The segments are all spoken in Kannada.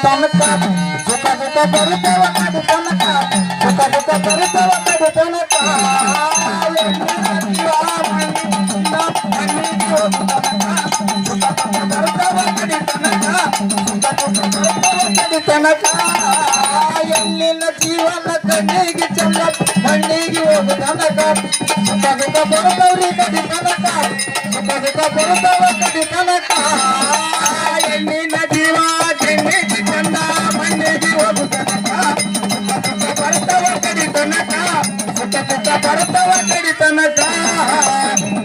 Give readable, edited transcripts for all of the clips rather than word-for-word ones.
ತನಕ ಸುಖ ಸುಖ ಬರುತ್ತವ ಕಡಿ ತನಕ ಸುಖ ಸುಖ ಬರುತ್ತವ ಕಡಿ ತನಕ ತನಕ ಎಲ್ಲಿನ ಜೀವನ ಕಣ್ಣಿಗೆ ಚಂದ ಮಣ್ಣಿಗೆ ಹೋಗು ತನಕ ಸುಖ ಸುಖ ಬರುತ್ತವ್ರಿ ಕಡಿ ತನಕ ಸುಖ ಸುಖ ಬರುತ್ತವ ಕಡಿ ತನಕ ಎಲ್ಲಿನ ಜೀವ ಕಣ್ಣಿಗೆ ಚಂದ ಮಣ್ಣಿಗೆ ಹೋಗು ತನಕ ಸುಖ ಸುಖ ಬರುತ್ತವ ಕಡಿ ತನಕ ಸುಖ ಸುಖ ಬರುತ್ತವ ಕಡಿ ತನಕ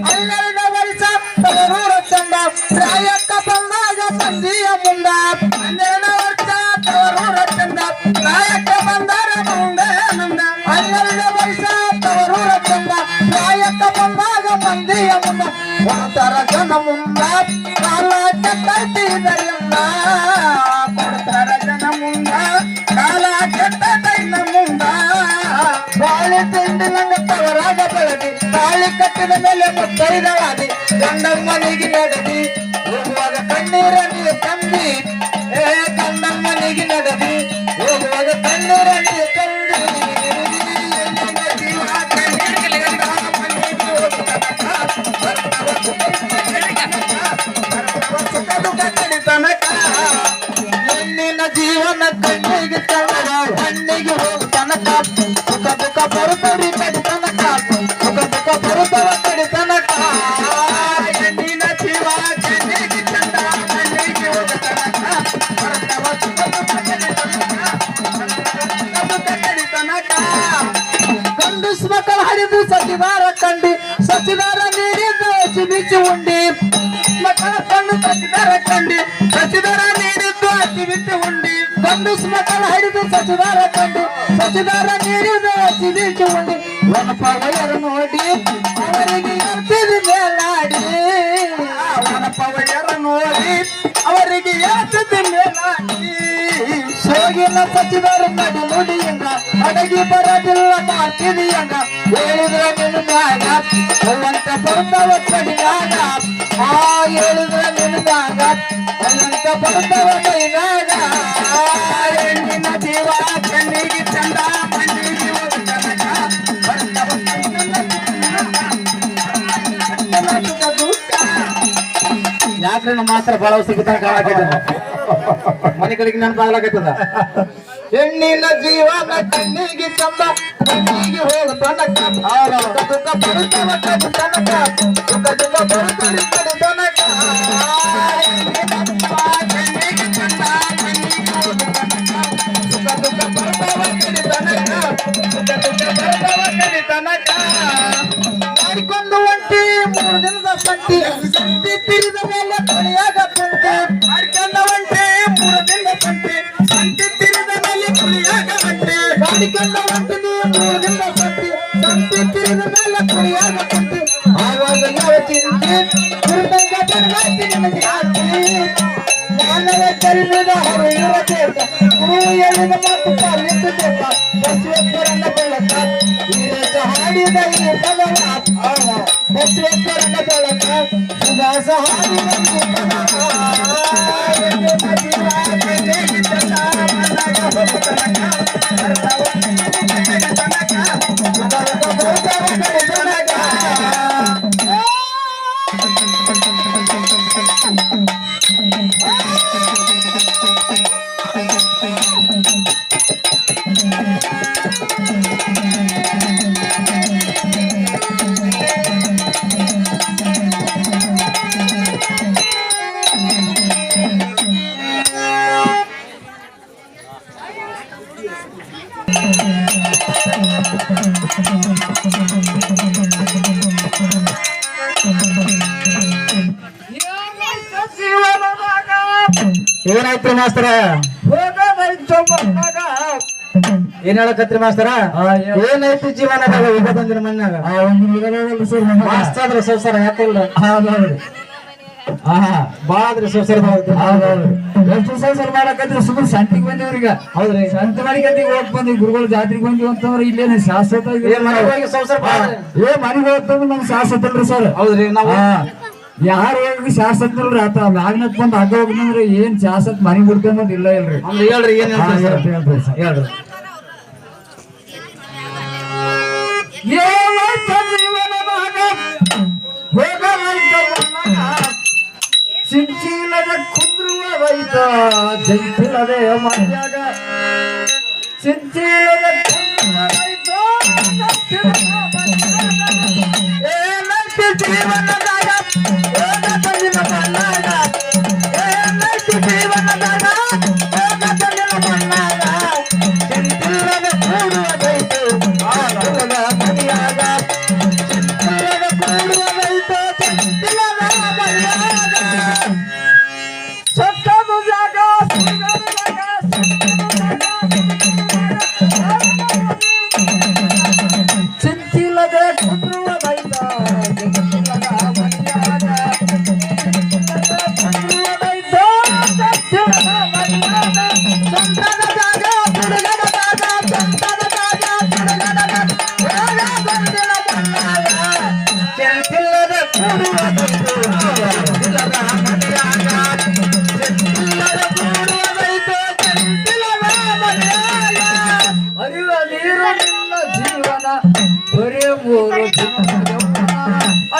ಹನ್ನೆರಡು ವರ್ಷ ತವರೂರ ಚಂದ ಪ್ರಾಯಕ್ಕ ಬಂದಾಗ ತಂದೆಯ ಮುಂದ ಹನ್ನೆರಡು ವರ್ಷ ತವರೂರ ಚಂದ ಪ್ರಾಯಕ್ಕ ಬಂದಾರ ಮುಂದೆ ಮುಂದ ಹನ್ನೆರಡು ವರ್ಷ ತವರೂರ ಚಂದ ಪ್ರಾಯಕ್ಕ ಬಂದಾಗ ತಂದೆಯ ಮುಂದ ಒಂಥರ ಜನ ಮುಂದ ಕಾಲ ಕೆಟ್ಟಿದ್ದರಿಂದ ಕೊಡ್ತಾರ ಜನ ಮುಂದ ಕಾಲ ಕೆಟ್ಟದೈನ ಮುಂದ ಬಾಳೆ ತಿಂಡಿ ನಂಗ ತವರಾಗ ಬೆಳದಿ ತಾಳಿ ಕಟ್ಟಿದ ಮೇಲೆ ಮುತ್ತೈದವಾದಿ ಗಂಡನ ಮನೆಗೆ ನಡೆದಿ ಹೋಗುವಾಗ ಕಣ್ಣೀರ ನೀರು ತಂದಿ ಗಂಡನ ಮನೆಗೆ ನಡೆದಿ ಹೋಗುವಾಗ ಕಣ್ಣೀರ ನೀರು ತಂದಿ ತನಕ ಹೆಣ್ಣಿನ ಜೀವನ ಕಣ್ಣಿಗೆ ತನಕ ಕಣ್ಣಿಗೆ ಹೋಗು ತನಕ ಸುಖ ದುಃಖ ಬರುತ್ತವ್ರಿ ಕಡಿ ತನಕ ಸುಖ ದುಃಖ ಬರುತ್ತವ ಕಡಿ ತನಕ ಹೆಣ್ಣಿನ ಜೀವ ಕಣ್ಣಿಗೆ ಚಂದ ಕಣ್ಣಿಗೆ ಹೋಗು ತನಕ ಬರುತ್ತವ ಸುಖ ದುಃಖ ಕಡಿ ತನಕ ಗಂಡಸ್ ಮಕ್ಕಳು ಹರಿದು ಸಚಿದಾರ ಕಂಡಿ ಸಚಿದಾರ ನೀಡಿದ್ದು ಬಿಚ್ಚಿ ಉಂಡಿ ಮಕ್ಕಳ ಕಣ್ಣು ಸಚಿದಾರ ಕಂಡಿ ಸಚಿದಾರ ನೀಡಿದ್ದು ಅತಿ ಬಿಚ್ಚಿ ಉಂಡಿ ಗಂಡಸ್ ಮಕ್ಕಳು ಹರಿದು ಸಚಿದಾರ ಕಂಡಿ ಸಚಿದಾರ ನೀಡಿದ್ದು ಅತಿ ಬಿಚ್ಚಿ ಉಂಡಿ ಒನಪ ವಯರು ನೋಡಿ ಅವರಿಗೆ ಎರ್ತಿದ ಮೇಲಾಡಿ ಒನಪ ವಯರು ನೋಡಿ ಅವರಿಗೆ ಎರ್ತಿದ ಮೇಲಾಡಿ ಸೋಗಿನ ಸಚಿದಾರ ನಡಿ ನುಡಿಯಿಂದ ಅಡಗಿ ಬರೋದಿಲ್ಲ ಮಾಡ್ತಿದೀಯಂಗ ಹೇಳಿದ್ರ ನಿನ್ನ ಮ್ಯಾಗ ಅಲ್ಲಂತ ಬರ್ತಾವ ಕಡಿನಾಗ ಹೇಳಿದ್ರ ನಿನ್ನ ಮ್ಯಾಗ ಅಲ್ಲಂತ ಬರ್ತಾವ ಕೈನಾಗ ಹೆಣ್ಣಿನ ಜೀವ ಕಣ್ಣಿಗೆ ಚಂದ ಕಣ್ಣಿಗೆ ಹೋಗು ತನಕ ಬರ್ತಾವ ಯಾಕ್ರೆ ನಮ್ಮ ಮಾಸ್ತರ ಬಹಳ ಸಿಗುತ್ತಾನೆ ಕಾಣಕೈತದ ಮನೆ ಕಡೆಗೆ ನೆನಪಾಗ್ಲಾಕೈತದ ಹೆಣ್ಣಿನ ಜೀವನ ಕಣ್ಣಿಗೆ ಚಂದ ಕಣ್ಣಿಗೆ ಹೋಗು ತನಕ ಸುಖ ಬರುತ್ತವ ಕಡಿ ತನಕ ಸುಖ ದುಃಖ ಬರುತ್ತವೆ ಕಡಿ ತನಕ ಕಣ್ಣಿಗೆ ಚಂದ ಕಣ್ಣಿಗೆ ಹೋಗು ತನಕ ಸುಖ ದುಃಖ ಬರುತ್ತವ ಕಡಿ ತನಕ ಸುಖ ದುಃಖ ಬರುತ್ತವ ಕಡಿ ತನಕ ಮಾಡಿಕೊಂಡು ಒಂಟಿ 3 ದಿನದ ಸಂತಿ ಸಂತಿ ತಿರಿದ ಮೇಲೆ ಕುಣಿಯಾಗ ಕುಂತಿ ಮಾಡಿಕೊಂಡ ಒಂಟಿ 3 ದಿನದ ಸಂತಿ ಸಂತಿ ತಿರಿದ ಮೇಲೆ ಕುಣಿಯಾಗ ಬಂಟಿ ಮಾಡಿಕೊಂಡ ಒಂಟಿ 3 ದಿನದ ಸಂತಿ ಸಂತಿ ತಿರಿದ ಮೇಲೆ ಕುಣಿಯಾಗ ಕುಂತಿ ಆವಾಗ ಯಾವ ಚಿಂತೆ ಕುರಿತಂಗ ಬಡವಾಯ್ತಿ ನಿಮಗೆ ಆಸ್ತಿ ಮಾನವ ಚರಿದ ಹೊರ ಇರಬೇಕ ಗುರು ಹೇಳಿದ ಮಾತು ಪಾಲಿಸಬೇಕ ಬಸವೇಶ್ವರನ ಬೆಳಕ ವೀರೇಶ ಹಾಡಿದ ಈ ಪದವ ಬಸವೇಶ್ವರನ ಬೆಳಕ ಸುಭಾಸ ಹಾಡಿದ ಈ ಪದವ ಏನಾಯ್ತು ಮಾಸ್ತರ ಏನ್ ಹೇಳಕತ್ರಿ ಮಾಸ್ತರ ಏನಾಯ್ತು ಜೀವನದಾಗ ಈಗ ಬಂದಿರ ಮಣ್ಣಾಗ ಮಾಸ್ತರ ಸಂಸಾರ ಯಾಕಿಲ್ಲ ಬಾಳ್ರಿ ಸಂಸಾರ ಎಷ್ಟು ಸಂಸಾರ ಮಾಡಕತ್ರಿ ಸುಮ್ಮನೆ ಸಂತಿಗೆ ಬಂದಿವ್ರೀಗ ಹೌದ್ರಿ ಸಂತ ಮಾಡಿಕಂತ ಹೋಗ್ ಬಂದಿ ಗುರುಗಳ ಜಾತ್ರೆಗೆ ಬಂದಿವಿ ಅಂತಂದ್ರೆ ಇಲ್ಲೇನೆ ಶಾಶ್ವತ ಸಂಸಾರ ಮನೆಗೆ ಹೋಗ್ತಂದ್ರೆ ನಮ್ ಶಾಶ್ವತ ಅಲ್ರಿ ಸರ್ ಹೌದ್ರಿ ನಾವು ಯಾರು ಹೋಗಿ ಶಾಸಕರು ಆತ ಮ್ಯಾಗ್ನತ್ ಬಂದ್ ಅಡ್ಡ ಹೋಗ್ನಂದ್ರೆ ಏನ್ ಶಾಸಕ್ ಮನೆ ಬಿಡ್ಕೊಂಡ್ ಇಲ್ಲ ಇಲ್ರಿ. ಹೇಳ್ರಿ ಏನ್ ಹೇಳ್ರಿ ಹೇಳ್ರಿ. ಸಿಂಚಿಲದ ಕುಂದ್ರುವ ರೈತ ಜೈತಿಲದೆ ಮರ್ಯಾಗ ಸಿಂಚಿಲದ ಕುಂದ್ರುವ ರೈತ ಜೀವನದಾಗ ಜೀವನದಾಗ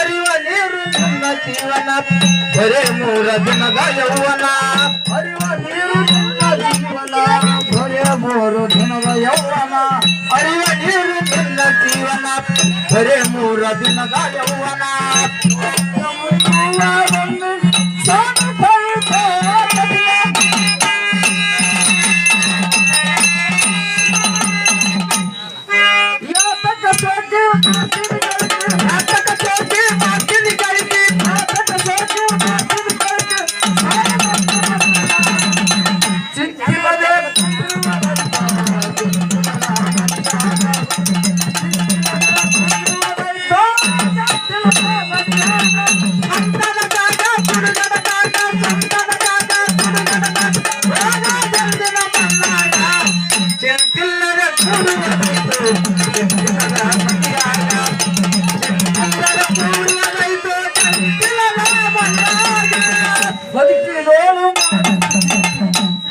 ಅರಿವ ನೀರು ನನ್ನ ಜೀವನ ಬರೇ 3 ದಿನದ ಯೌವನ. ಅರಿವ ನೀರು ನನ್ನ ಜೀವನ ಬರೇ 3 ದಿನದ ಯೌವನ. ಅರಿವ ನೀರು ನನ್ನ ಜೀವನ ಬರೇ 3 ದಿನದ ಯೌವನ.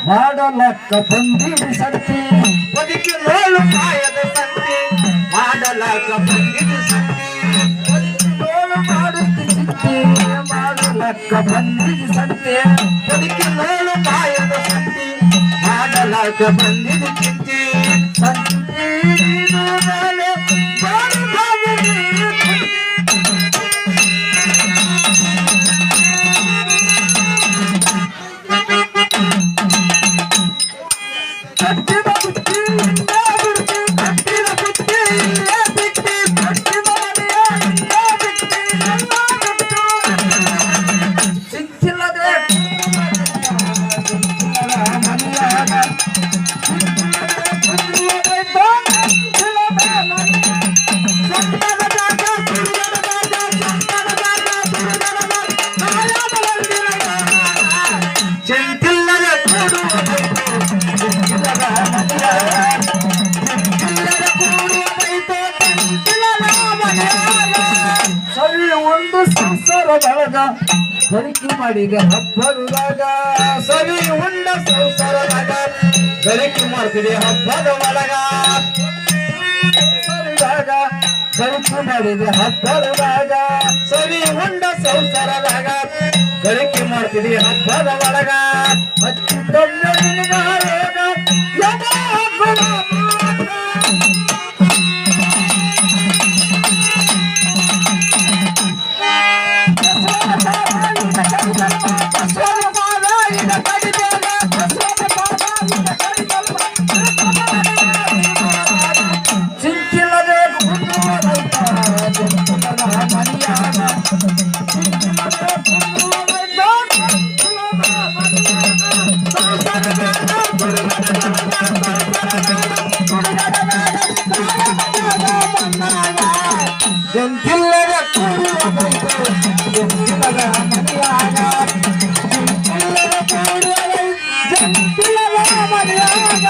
ಮಾಡಲಕ್ಕ ಬಂದಿರಿ ಸಂತಿ ಬದುಕಿ ನೋಳು ಕಾಯದ ಸಂತಿ ಮಾಡಲಕ್ಕ ಬಂದಿರಿ ಸಂತಿ ನೋಳು ಮಾಡುತ್ತಿ ಚಿಂತೆ ಮಾಡಲಕ್ಕ ಬಂದಿರಿ ಸಂತೆ ಬದುಕಿ ನೋಳು ಕಾಯದ ಸಂತಿ ಮಾಡಲಕ್ಕ ಬಂದಿರಿ ಚಿಂತಿ ಸಂತೆ ಸಂಸಾರದೊಳಗ ಗಳಿಕೆ ಮಾಡಿದ ಹಬ್ಬದಾಗ ಸವಿ ಉಂಡ ಸಂಸಾರದಾಗ ಗಳಿಕೆ ಮಾಡ್ತಿದೆ ಹಬ್ಬದ ಒಳಗ ಗಳಿಕೆ ಮಾಡಿದ ಹಬ್ಬದಾಗ ಸವಿ ಉಂಡ ಸಂಸಾರದಾಗ ಗಳಿಕೆ ಮಾಡ್ತಿದೆ ಹಬ್ಬದ ಒಳಗ ಹಚ್ಚಿ ಜಂತಿಲ್ಲದ ಜಂತಿಲ್ಲದ ಮನೆಯಾಗ